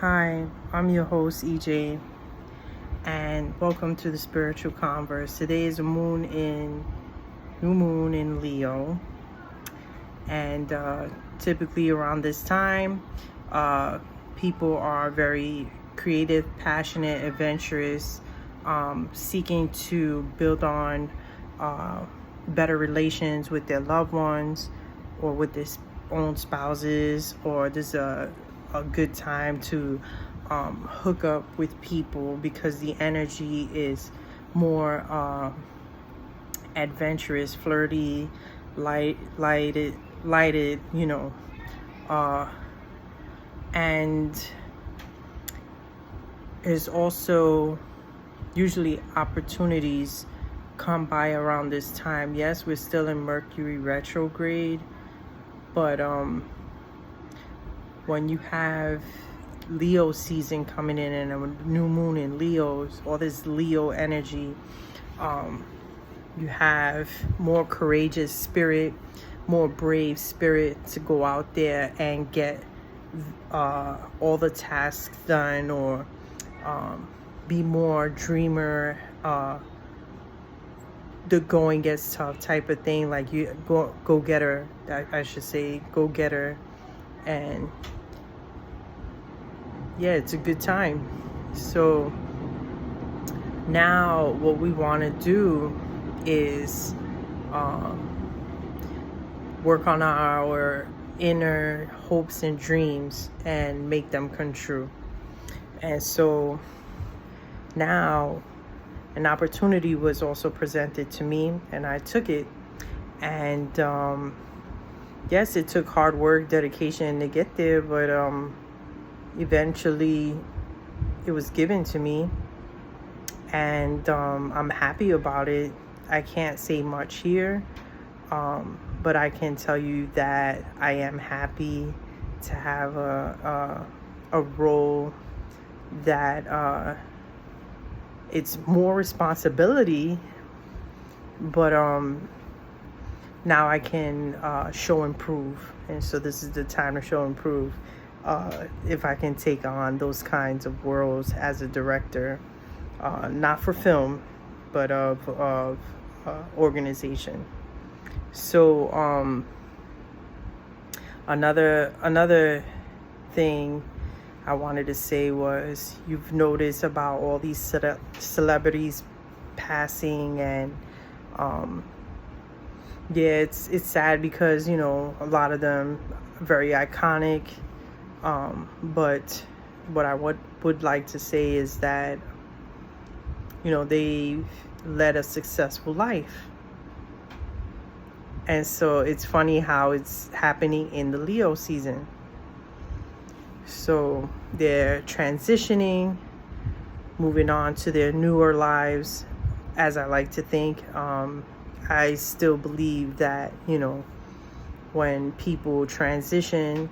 Hi, I'm your host EJ, and welcome to the Spiritual Converse. Today is a new moon in Leo, and typically around this time, people are very creative, passionate, adventurous, seeking to build on better relations with their loved ones or with their own spouses, or there's a good time to hook up with people because the energy is more adventurous, flirty, lighted, and there's also usually opportunities come by around this time. Yes, we're still in Mercury retrograde, but when you have Leo season coming in and a new moon in Leo's, all this Leo energy, you have more courageous spirit, more brave spirit to go out there and get all the tasks done, or be more dreamer, the going gets tough type of thing. Like you go getter, I should say, go getter. And yeah, it's a good time. So now what we want to do is work on our inner hopes and dreams and make them come true. And so now an opportunity was also presented to me, and I took it. And yes, it took hard work, dedication to get there, but eventually it was given to me, and I'm happy about it. I can't say much here, but I can tell you that I am happy to have a role that it's more responsibility, but now I can show and prove. And so this is the time to show and prove if I can take on those kinds of roles as a director, not for film, but of organization. So another thing I wanted to say was, you've noticed about all these celebrities passing, and yeah, it's sad because a lot of them are very iconic, but what I would like to say is that they led a successful life. And so it's funny how it's happening in the Leo season. So they're transitioning, moving on to their newer lives, as I like to think. I still believe that, when people transition,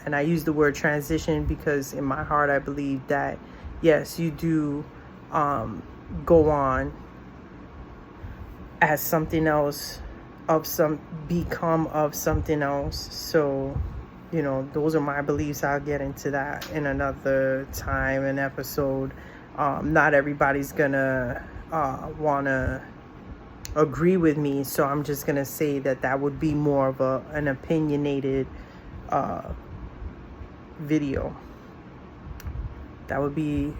and I use the word transition because in my heart I believe that, yes, you do go on as something else, become of something else. So those are my beliefs. I'll get into that in another time and episode. Not everybody's gonna wanna agree with me, so I'm just gonna say that would be more of an opinionated video. That would be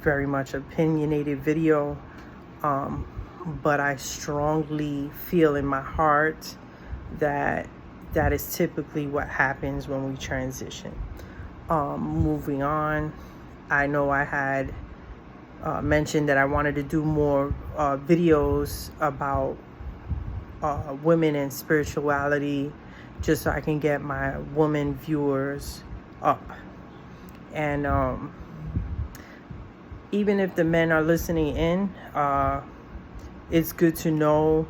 very much opinionated video, but I strongly feel in my heart that is typically what happens when we transition. Moving on, I know I had mentioned that I wanted to do more videos about women and spirituality, just so I can get my woman viewers up. And even if the men are listening in, it's good to know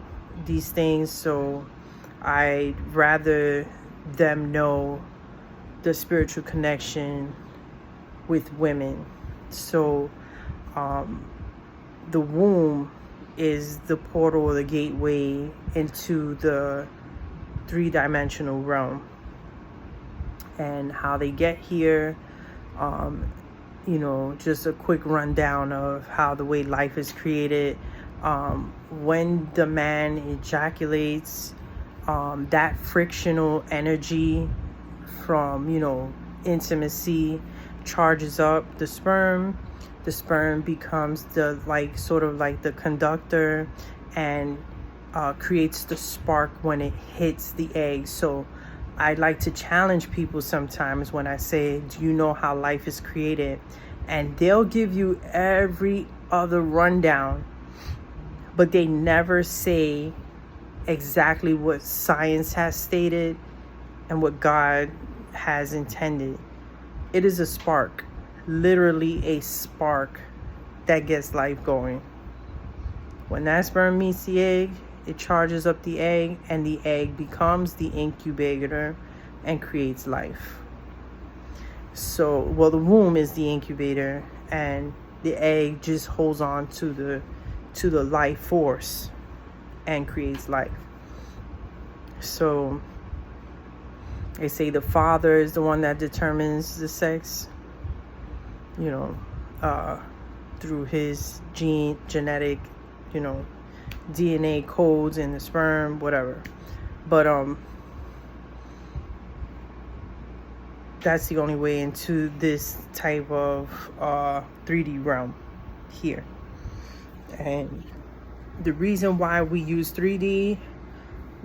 these things. So I'd rather them know the spiritual connection with women. So the womb is the portal or the gateway into the three-dimensional realm. And how they get here just a quick rundown of how the way life is created. When the man ejaculates, that frictional energy from, intimacy charges up the sperm. The sperm becomes the sort of like the conductor and creates the spark when it hits the egg. So I like to challenge people sometimes when I say, do you know how life is created? And they'll give you every other rundown, but they never say exactly what science has stated and what God has intended. It is a spark, literally a spark that gets life going. When that sperm meets the egg, it charges up the egg, and the egg becomes the incubator and creates life. So, the womb is the incubator, and the egg just holds on to the life force and creates life. So they say the father is the one that determines the sex, through his genetic, DNA codes in the sperm, whatever. But that's the only way into this type of 3D realm here. And the reason why we use 3D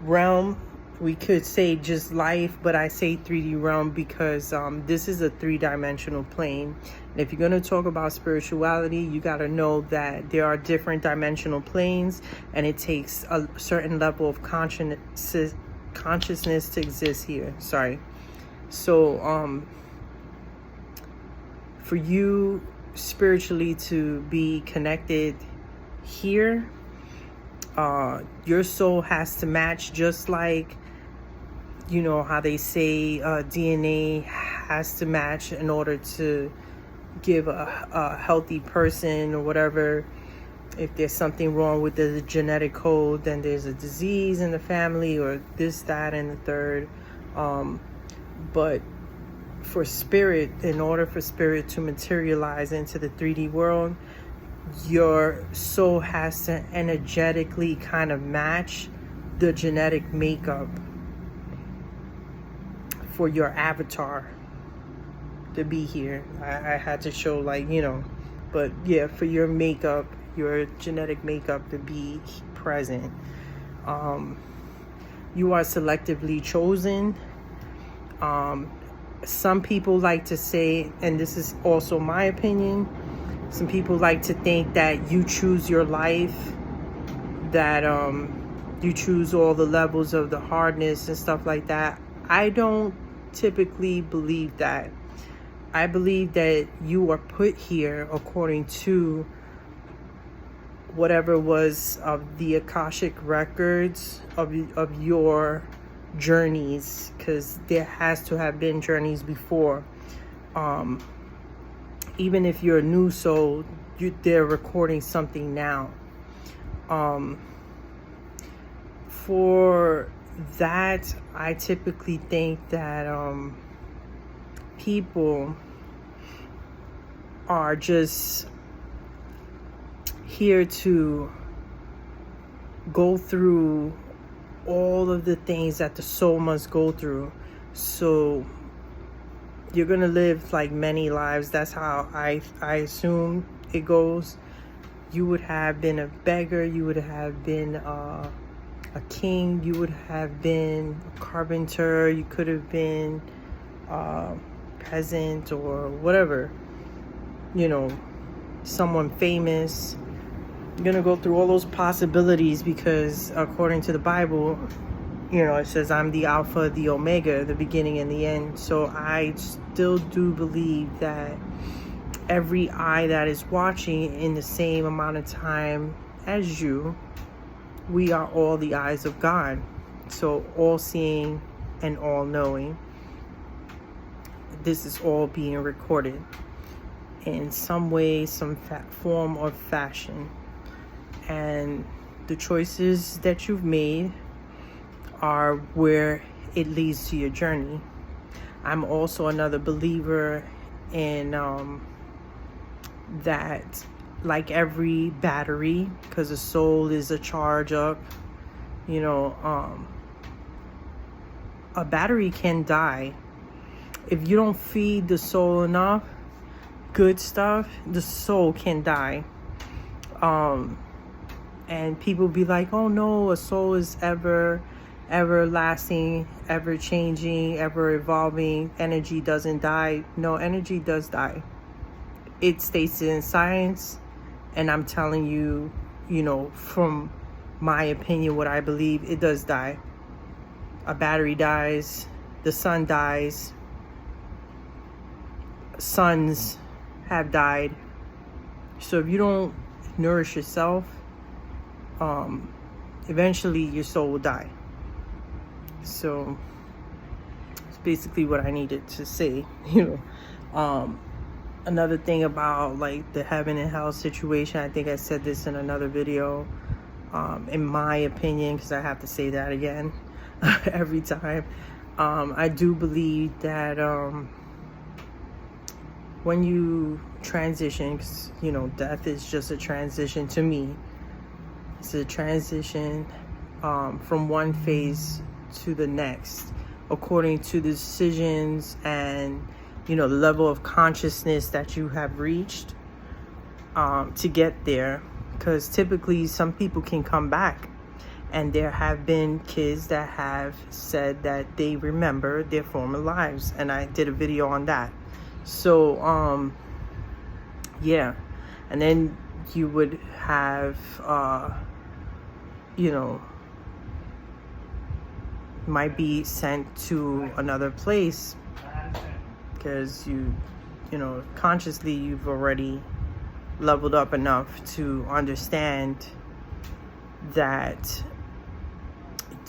realm, we could say just life, but I say 3D realm because this is a 3-dimensional plane. And if you're going to talk about spirituality, you got to know that there are different dimensional planes, and it takes a certain level of consciousness to exist here. So for you spiritually to be connected here, your soul has to match, just like how they say DNA has to match in order to give a healthy person or whatever. If there's something wrong with the genetic code, then there's a disease in the family, or this, that, and the third. But for spirit, in order for spirit to materialize into the 3D world, your soul has to energetically kind of match the genetic makeup for your avatar to be here. I had to show but yeah, for your makeup, your genetic makeup to be present. You are selectively chosen. Some people like to say, and this is also my opinion, some people like to think that you choose your life, that you choose all the levels of the hardness and stuff like that. I don't typically believe that. I believe that you are put here according to whatever was of the Akashic records of your journeys, because there has to have been journeys before. Even if you're a new soul, they're recording something now. For that, I typically think that people are just here to go through all of the things that the soul must go through. So you're gonna live many lives. That's how I assume it goes. You would have been a beggar, you would have been a king, you would have been a carpenter, you could have been a peasant or whatever, someone famous. You're gonna go through all those possibilities because according to the Bible, it says I'm the Alpha, the Omega, the beginning and the end. So I still do believe that every eye that is watching in the same amount of time as you, we are all the eyes of God. So all seeing and all knowing. This is all being recorded in some way, some form or fashion. And the choices that you've made are where it leads to your journey. I'm also another believer in that, like every battery, because the soul is a charge up, you know, a battery can die. If you don't feed the soul enough good stuff, the soul can die. And people be like, oh no, a soul is everlasting, ever changing, ever evolving. Energy doesn't die. No, energy does die. It states it in science, and I'm telling you, you know, from my opinion, what I believe, it does die. A battery dies, the sun dies, suns have died. So if you don't nourish yourself, eventually your soul will die. So it's basically what I needed to say, you know. Another thing about like the heaven and hell situation, I think I said this in another video, in my opinion, because I have to say that again every time. I do believe that when you transition, 'cause, you know, death is just a transition to me. It's a transition from one phase to the next, according to the decisions and, you know, the level of consciousness that you have reached to get there. Because typically some people can come back, and there have been kids that have said that they remember their former lives, and I did a video on that. So yeah, and then you would have you know, might be sent to another place because you know, consciously you've already leveled up enough to understand that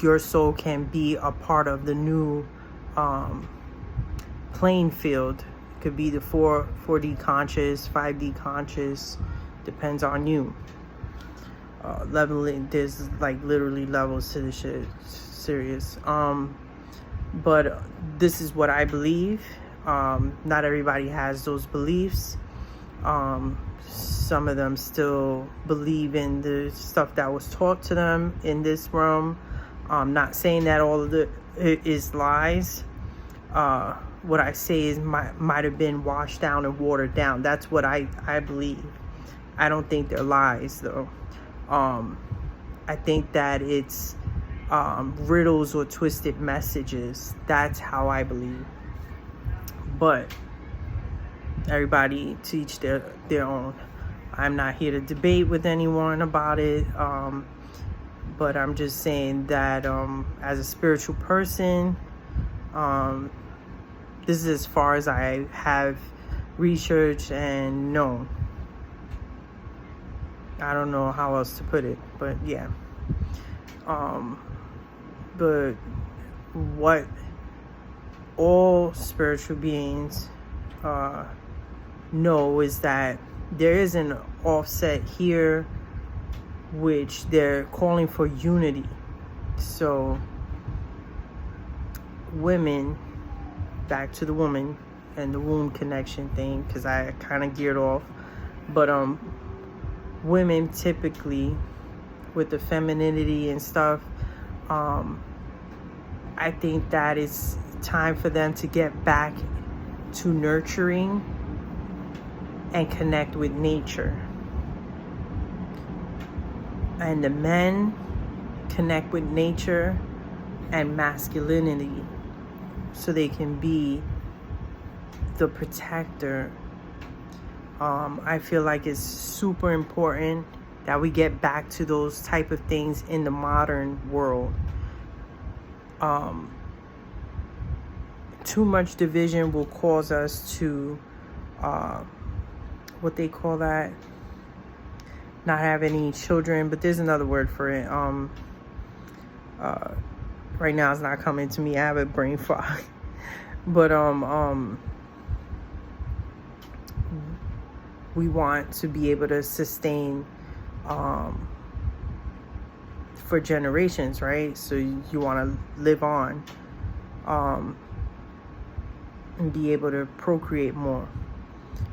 your soul can be a part of the new playing field. It could be the 4D conscious, 5D conscious, depends on you. Leveling, there's like literally levels to this shit, serious. But this is what I believe. Not everybody has those beliefs. Some of them still believe in the stuff that was taught to them in this realm. Not saying that all of it is lies. What I say is might have been washed down and watered down. That's what I believe. I don't think they're lies though. I think that it's riddles or twisted messages. That's how I believe. But everybody to each their own. I'm not here to debate with anyone about it. But I'm just saying that as a spiritual person, this is as far as I have researched and known. I don't know how else to put it, but yeah. But what all spiritual beings know is that there is an offset here, which they're calling for unity. So women, back to the woman and the womb connection thing, because I kind of geared off, but women typically with the femininity and stuff, I think that it's time for them to get back to nurturing and connect with nature. And the men connect with nature and masculinity so they can be the protector. I feel like it's super important that we get back to those type of things in the modern world. Too much division will cause us to what they call that, not have any children, but there's another word for it. Right now it's not coming to me. I have a brain fog. But we want to be able to sustain for generations, right? So you want to live on and be able to procreate more.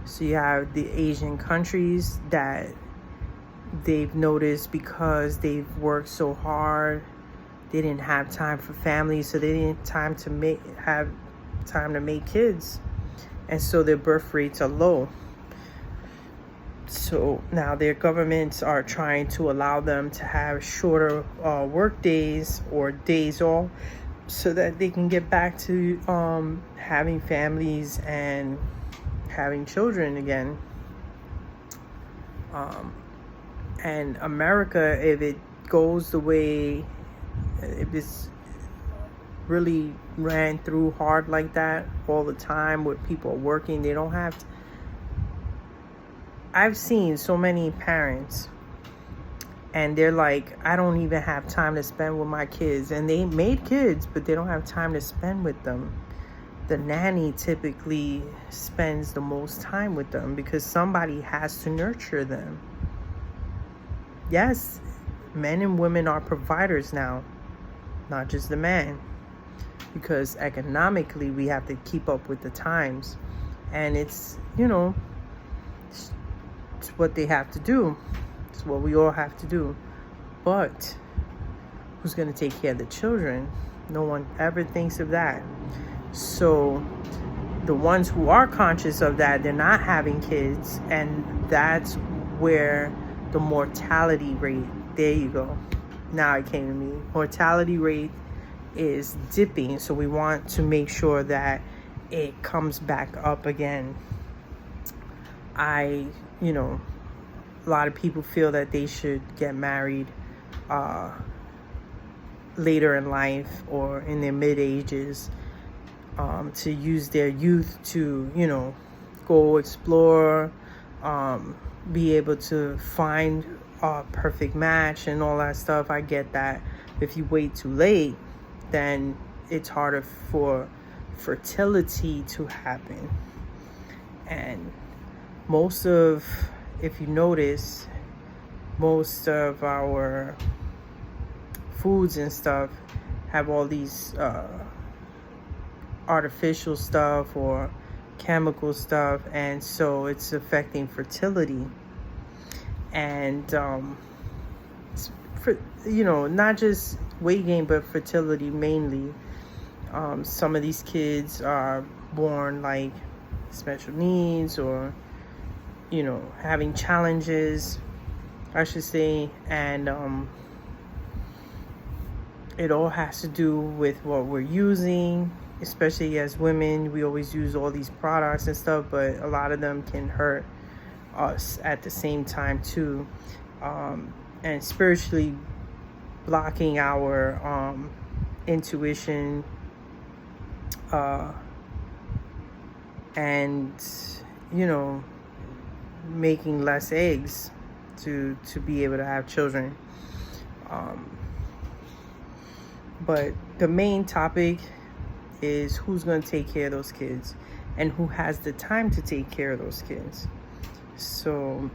So you have the Asian countries that they've noticed because they've worked so hard, they didn't have time for family, so they didn't have time to make kids, and so their birth rates are low. So now their governments are trying to allow them to have shorter work days or days off, so that they can get back to having families and having children again. And America, if it goes the way, if it's really ran through hard like that all the time, with people working, they don't have I've seen so many parents, and they're like, I don't even have time to spend with my kids. And they made kids, but they don't have time to spend with them. The nanny typically spends the most time with them because somebody has to nurture them. Yes, men and women are providers now, not just the man, because economically we have to keep up with the times. And it's, it's what they have to do. It's what we all have to do. But who's going to take care of the children? No one ever thinks of that. So the ones who are conscious of that, they're not having kids, and that's where the mortality rate, there you go, now it came to me, mortality rate is dipping. So we want to make sure that it comes back up again. A lot of people feel that they should get married later in life or in their mid-ages, to use their youth to, go explore, be able to find a perfect match and all that stuff. I get that. If you wait too late, then it's harder for fertility to happen. And if you notice, most of our foods and stuff have all these artificial stuff or chemical stuff, and so it's affecting fertility. And not just weight gain, but fertility mainly. Some of these kids are born like special needs, or having challenges, I should say. And it all has to do with what we're using. Especially as women, we always use all these products and stuff, but a lot of them can hurt us at the same time too, and spiritually blocking our intuition, and making less eggs to be able to have children. But the main topic is who's going to take care of those kids and who has the time to take care of those kids. So,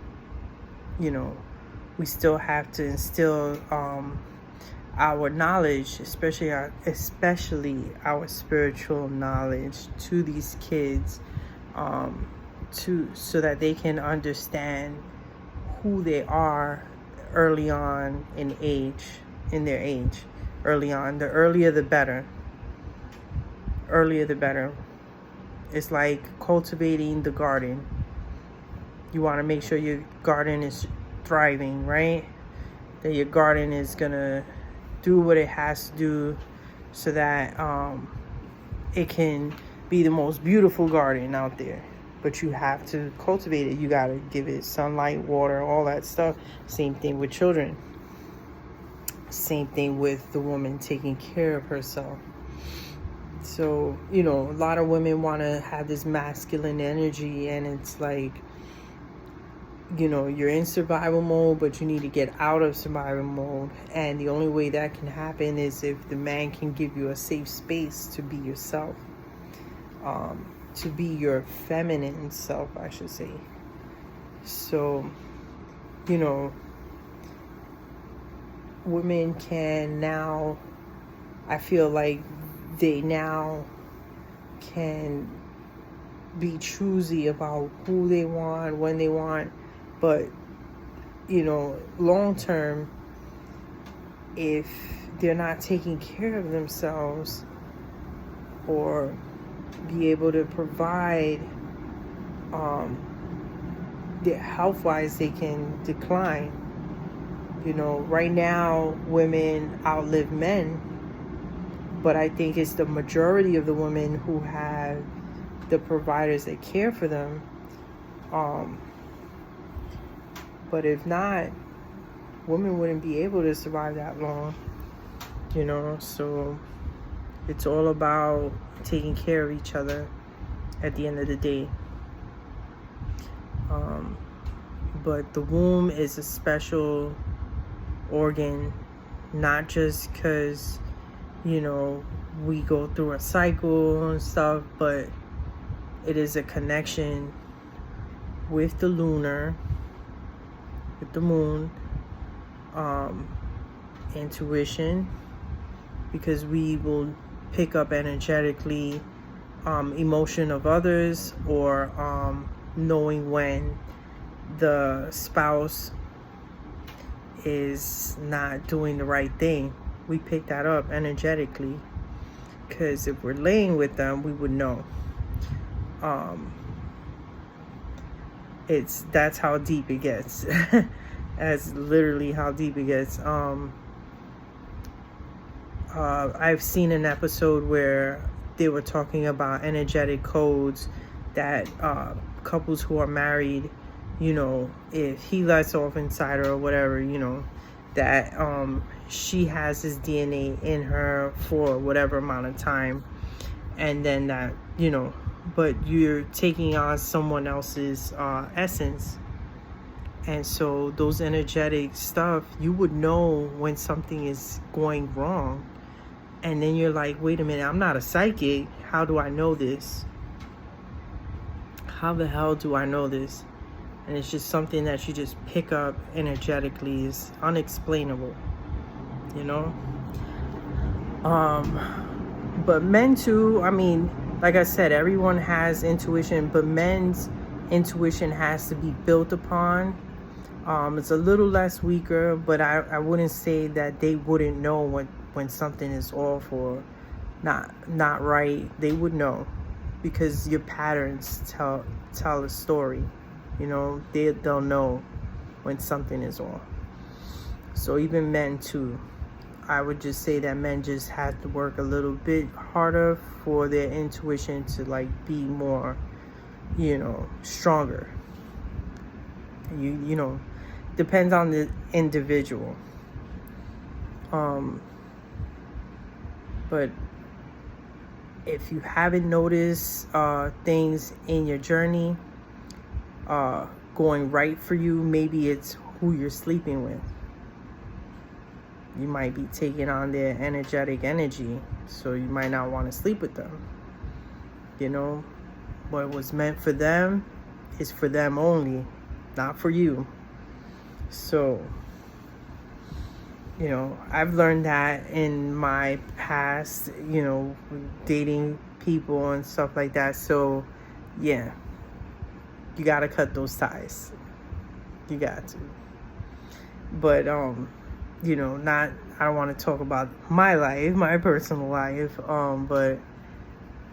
we still have to instill our knowledge, especially our spiritual knowledge, to these kids, so that they can understand who they are early on in their age. Early on, the earlier the better. It's like cultivating the garden. You want to make sure your garden is thriving, right? That your garden is gonna do what it has to do, so that it can be the most beautiful garden out there. But you have to cultivate it. You gotta give it sunlight, water, all that stuff. Same thing with children. Same thing with the woman taking care of herself. So, a lot of women want to have this masculine energy, and it's like, you're in survival mode, but you need to get out of survival mode. And the only way that can happen is if the man can give you a safe space to be yourself, to be your feminine self, I should say. So, women can now, I feel like they now can be choosy about who they want, when they want. But, long term, if they're not taking care of themselves or be able to provide, health-wise, they can decline. Right now, women outlive men, but I think it's the majority of the women who have the providers that care for them. But if not, women wouldn't be able to survive that long. So it's all about taking care of each other at the end of the day. But the womb is a special organ, not just because, we go through a cycle and stuff, but it is a connection with the lunar, with the moon, intuition, because we will pick up energetically emotion of others, or knowing when the spouse is not doing the right thing. We pick that up energetically, because if we're laying with them, we would know. That's how deep it gets. That's literally how deep it gets. I've seen an episode where they were talking about energetic codes that couples who are married, if he lets off inside her or whatever, that she has his DNA in her for whatever amount of time, and then that, but you're taking on someone else's essence. And so those energetic stuff, you would know when something is going wrong. And then you're like, wait a minute, I'm not a psychic. How do I know this? How the hell do I know this? And it's just something that you just pick up energetically. Is unexplainable, But men too, like I said, everyone has intuition, but men's intuition has to be built upon. It's a little less weaker, but I wouldn't say that they wouldn't know when something is off or not right. They would know, because your patterns tell a story. They'll know when something is off. So even men too. I would just say that men just have to work a little bit harder for their intuition to be more, stronger. Depends on the individual. But if you haven't noticed things in your journey going right for you, maybe it's who you're sleeping with. You might be taking on their energetic energy, so you might not want to sleep with them. What was meant for them is for them only, not for you. So, I've learned that in my past, dating people and stuff like that. So, yeah, you got to cut those ties. You got to. But, I don't want to talk about my life, my personal life, but,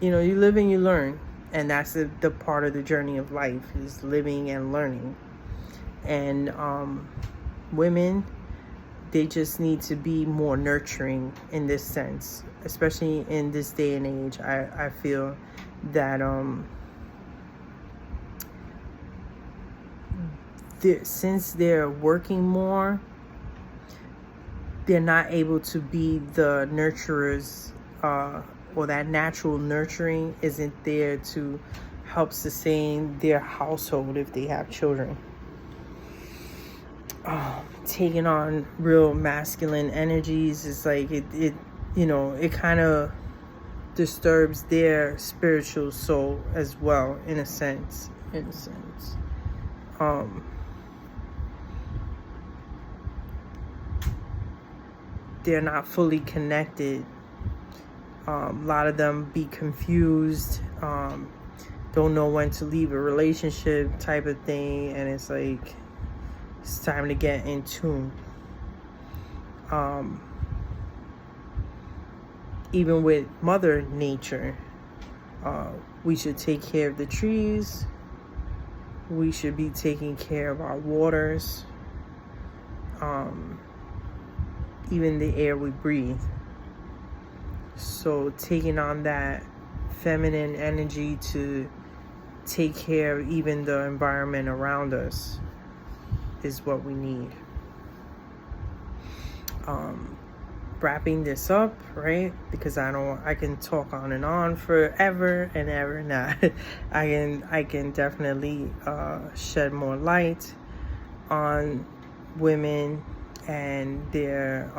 you live and you learn. And that's the part of the journey of life, is living and learning. And women, they just need to be more nurturing in this sense, especially in this day and age. I feel that since they're working more, they're not able to be the nurturers, or that natural nurturing isn't there to help sustain their household if they have children. Taking on real masculine energies is like it kind of disturbs their spiritual soul as well, in a sense. They're not fully connected. A lot of them be confused. don't know when to leave a relationship type of thing, and it's like it's time to get in tune. Even with Mother Nature, we should take care of the trees. We should be taking care of our waters, even the air we breathe. So taking on that feminine energy to take care of even the environment around us is what we need. Wrapping this up, right? Because I can talk on and on forever and ever. Nah, I can definitely shed more light on women and their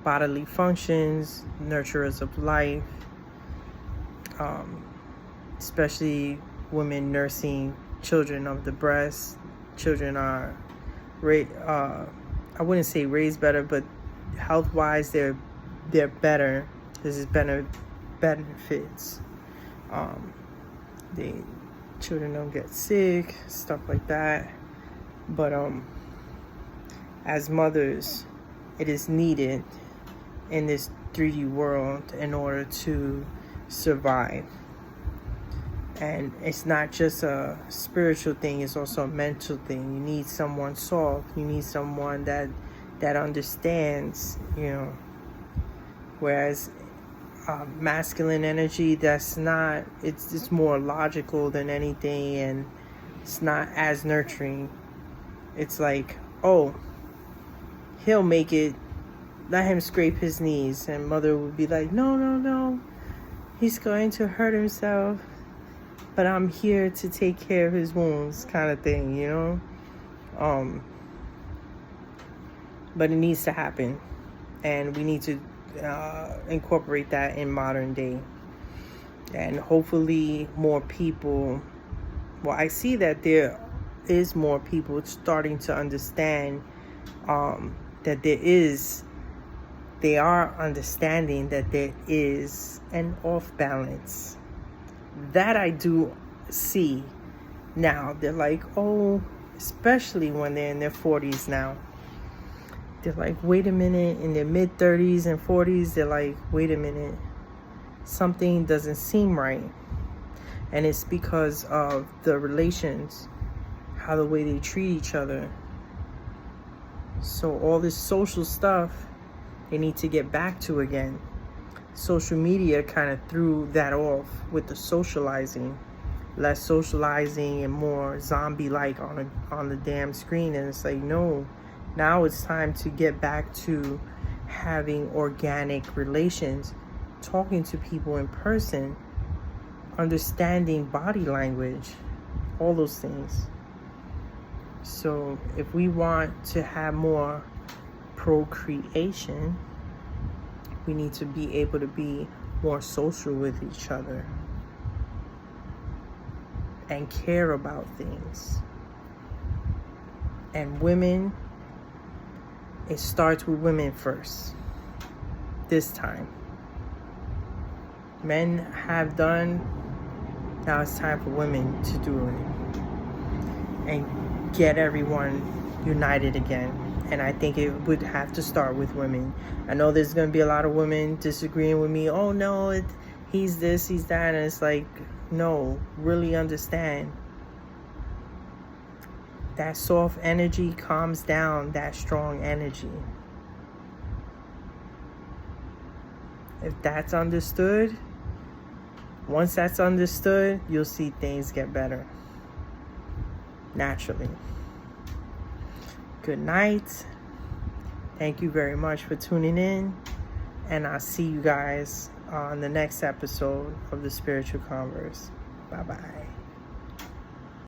bodily functions, nurturers of life, especially women nursing children of the breast. Children are, I wouldn't say raised better, but health-wise, they're better. This is benefits. The children don't get sick, stuff like that. But as mothers, it is needed in this 3D world in order to survive. And it's not just a spiritual thing, it's also a mental thing. You need someone soft. You need someone that understands, whereas masculine energy, that's not, it's more logical than anything, and it's not as nurturing. It's like, oh, he'll make it, let him scrape his knees, and Mother would be like, no, he's going to hurt himself, but I'm here to take care of his wounds, kind of thing, but it needs to happen, and we need to incorporate that in modern day. And hopefully more people, I see that there is more people starting to understand that they are understanding that there is an off balance. That I do see now. They're like, oh, especially when they're in their 40s now. They're like, wait a minute, in their mid-30s and 40s, they're like, wait a minute, something doesn't seem right. And it's because of the relations, how the way they treat each other. So all this social stuff, they need to get back to again. Social media kind of threw that off with the socializing. Less socializing and more zombie-like on the damn screen. And it's like, no. Now it's time to get back to having organic relations, talking to people in person, understanding body language, all those things. So if we want to have more procreation, we need to be able to be more social with each other and care about things. And women, it starts with women first. This time. Men have done. Now it's time for women to do it. And get everyone united again. And I think it would have to start with women. I know there's going to be a lot of women disagreeing with me. Oh no, he's this, he's that. And it's like, no, really understand. That soft energy calms down that strong energy. If that's understood, once that's understood, you'll see things get better. Naturally. Good night. Thank you very much for tuning in. And I'll see you guys on the next episode of The Spiritual Converse. Bye-bye.